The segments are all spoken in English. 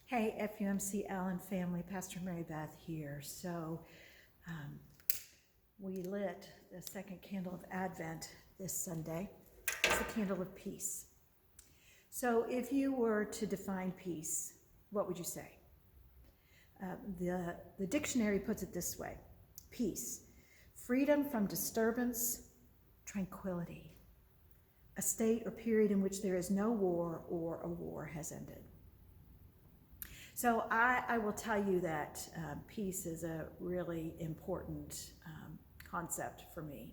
Hey, FUMC Allen family, Pastor Mary Beth here. So we lit the second candle of Advent this Sunday. It's the candle of peace. So if you were to define peace, what would you say? The dictionary puts it this way: peace, freedom from disturbance, tranquility, a state or period in which there is no war or a war has ended. So I will tell you that peace is a really important concept for me.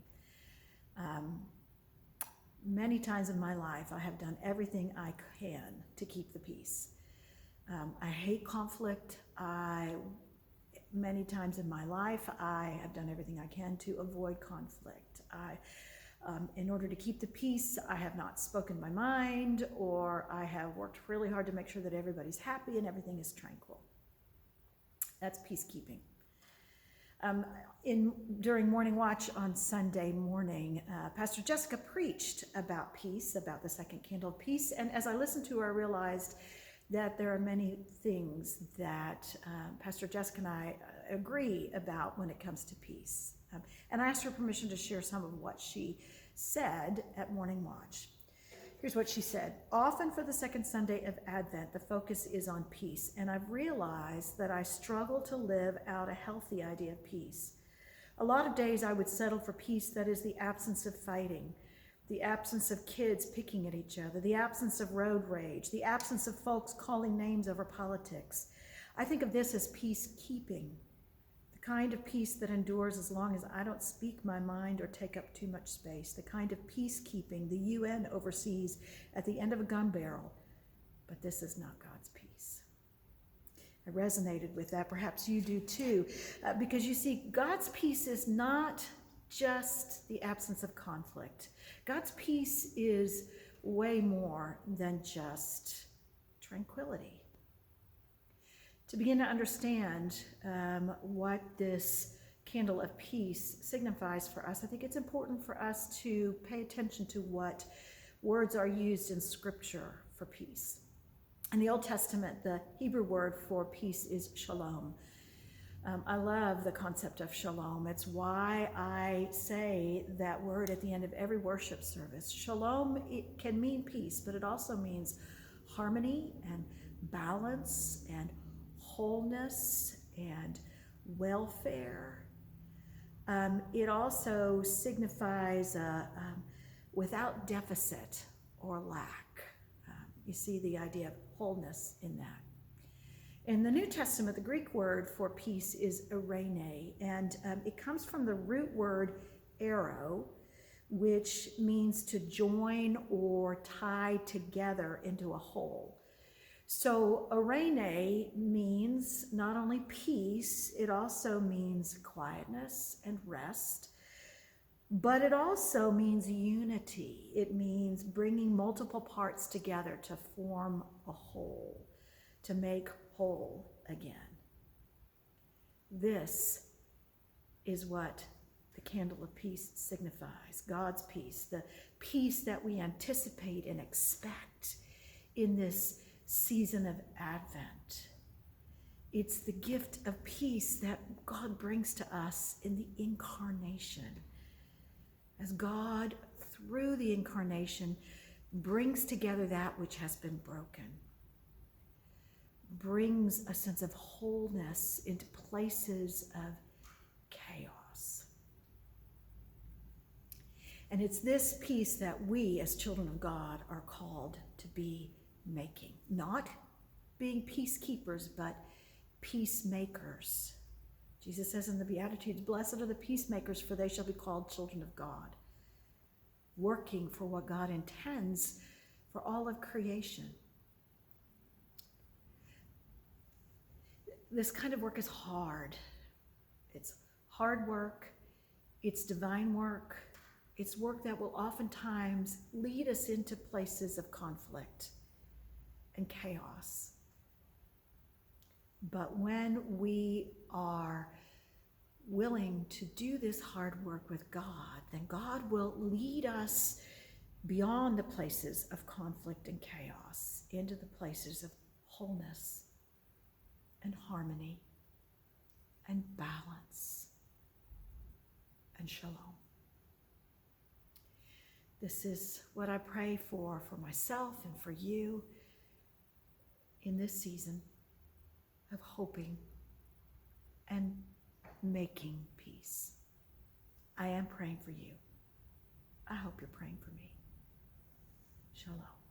Many times in my life, I have done everything I can to keep the peace. I hate conflict. Many times in my life, I have done everything I can to avoid conflict. In order to keep the peace, I have not spoken my mind, or I have worked really hard to make sure that everybody's happy and everything is tranquil. That's peacekeeping. During Morning Watch on Sunday morning, Pastor Jessica preached about peace, about the second candle of peace, and as I listened to her, I realized that there are many things that Pastor Jessica and I agree about when it comes to peace. And I asked her permission to share some of what she said at Morning Watch. Here's what she said. Often for the second Sunday of Advent, the focus is on peace, and I've realized that I struggle to live out a healthy idea of peace. A lot of days I would settle for peace that is the absence of fighting, the absence of kids picking at each other, the absence of road rage, the absence of folks calling names over politics. I think of this as peacekeeping, the kind of peace that endures as long as I don't speak my mind or take up too much space, the kind of peacekeeping the UN oversees at the end of a gun barrel. But this is not God's peace. I resonated with that. Perhaps you do too, because you see, God's peace is not just the absence of conflict. God's peace is way more than just tranquility. To begin to understand what this candle of peace signifies for us, I think it's important for us to pay attention to what words are used in Scripture for peace. In the Old Testament, the Hebrew word for peace is shalom. I love the concept of shalom. It's why I say that word at the end of every worship service. Shalom, it can mean peace, but it also means harmony and balance and wholeness and welfare. It also signifies without deficit or lack. You see the idea of wholeness in that. In the New Testament, the Greek word for peace is eirene, and it comes from the root word arrow, which means to join or tie together into a whole. So eirene means not only peace, it also means quietness and rest, but it also means unity. It means bringing multiple parts together to form a whole, to make whole again. This is what the candle of peace signifies, God's peace, the peace that we anticipate and expect in this season of Advent. It's the gift of peace that God brings to us in the incarnation. As God, through the incarnation, brings together that which has been broken, brings a sense of wholeness into places of chaos. And it's this peace that we, as children of God, are called to be making. Not being peacekeepers, but peacemakers. Jesus says in the Beatitudes, "Blessed are the peacemakers, for they shall be called children of God." Working for what God intends for all of creation. This kind of work is hard. It's hard work. It's divine work. It's work that will oftentimes lead us into places of conflict and chaos. But when we are willing to do this hard work with God, then God will lead us beyond the places of conflict and chaos into the places of wholeness and harmony and balance and shalom. This is what I pray for myself and for you in this season of hoping and making peace. I am praying for you. I hope you're praying for me. Shalom.